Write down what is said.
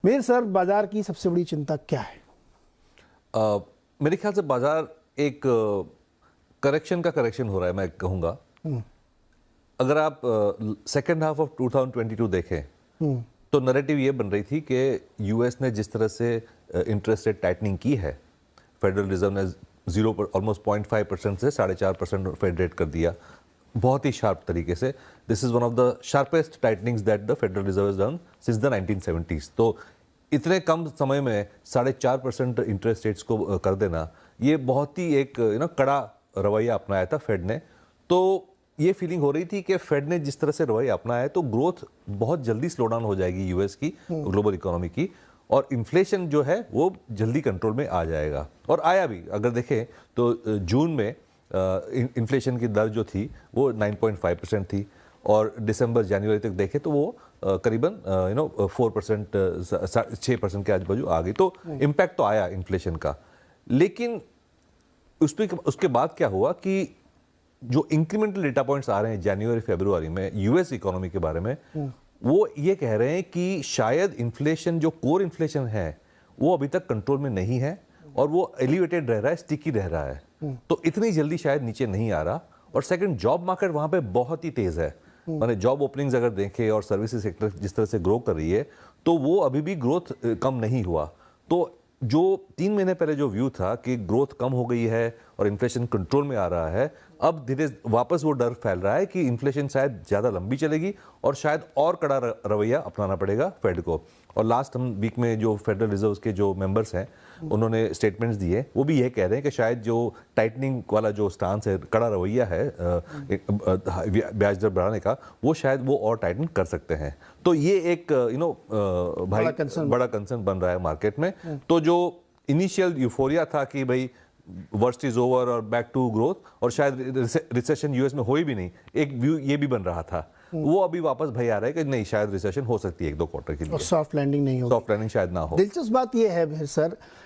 Mir sir, बाजार की सबसे बड़ी चिंता क्या है? मेरे ख्याल से बाजार एक करेक्शन का करेक्शन हो रहा है, मैं कहूँगा। अगर आप सेकेंड हाफ ऑफ 2022 देखें तो नैरेटिव ये बन रही थी कि यूएस ने जिस तरह से इंटरेस्ट रेट टाइटनिंग की है, फेडरल रिजर्व ने 0 पर ऑलमोस्ट 0.5% से 4.5% फेड रेट कर दिया, बहुत ही शार्प तरीके से। This is one of the sharpest tightenings that the Federal Reserve has done since the 1970s। तो इतने कम समय में 4.5% इंटरेस्ट रेट्स को कर देना, ये बहुत ही एक कड़ा रवैया अपनाया था फेड ने। तो ये फीलिंग हो रही थी कि फेड ने जिस तरह से रवैया अपनाया है तो ग्रोथ बहुत जल्दी स्लो डाउन हो जाएगी यूएस की, ग्लोबल इकोनॉमी की, और इन्फ्लेशन जो है वो जल्दी कंट्रोल में आ जाएगा। और आया भी। अगर देखें तो जून में इन्फ्लेशन की दर जो थी वो 9.5% थी, और दिसंबर जनवरी तक देखें तो वो करीबन 4%, 6% के आजू बाजू आ गई। तो इम्पैक्ट तो आया इन्फ्लेशन का। लेकिन उसके बाद क्या हुआ कि जो इंक्रीमेंटल डेटा पॉइंट्स आ रहे हैं जनवरी फरवरी में यूएस इकोनॉमी के बारे में, वो ये कह रहे हैं कि शायद इन्फ्लेशन, जो कोर इन्फ्लेशन है, वो अभी तक कंट्रोल में नहीं है और वो एलिवेटेड रह रहा है, स्टिकी रह रहा है। तो इतनी जल्दी शायद नीचे नहीं आ रहा। और सेकंड, जॉब मार्केट वहां पे बहुत ही तेज है। माने जॉब ओपनिंग्स अगर देखें और सर्विसेज सेक्टर जिस तरह से ग्रो कर रही है, तो वो अभी भी ग्रोथ कम नहीं हुआ। तो जो 3 महीने पहले जो व्यू था कि ग्रोथ कम हो गई है और इन्फ्लेशन कंट्रोल में आ रहा है, अब धीरे वापस वो डर फैल रहा है कि इन्फ्लेशन शायद ज़्यादा लंबी चलेगी और शायद और कड़ा रवैया अपनाना पड़ेगा फेड को। और लास्ट हम वीक में जो फेडरल रिजर्व के जो मेंबर्स हैं, उन्होंने स्टेटमेंट्स दिए, वो भी ये कह रहे हैं कि शायद जो टाइटनिंग वाला जो स्टांस है, कड़ा रवैया है ब्याज दर बढ़ाने का, वो शायद वो और टाइटन कर सकते हैं। तो ये एक भाई बड़ा कंसर्न बन रहा है मार्केट में। तो जो इनिशियल यूफोरिया था कि भाई वर्स्ट इज ओवर और बैक टू ग्रोथ और शायद रिसेशन यूएस में हो ही भी नहीं, एक व्यू ये भी बन रहा था, वो अभी वापस भई आ रहा है कि नहीं, शायद रिसेशन हो सकती है 1-2 क्वार्टर के लिए, और सॉफ्ट लैंडिंग नहीं होगी, सॉफ्ट लैंडिंग शायद ना हो। दिलचस्प बात यह है मीर सर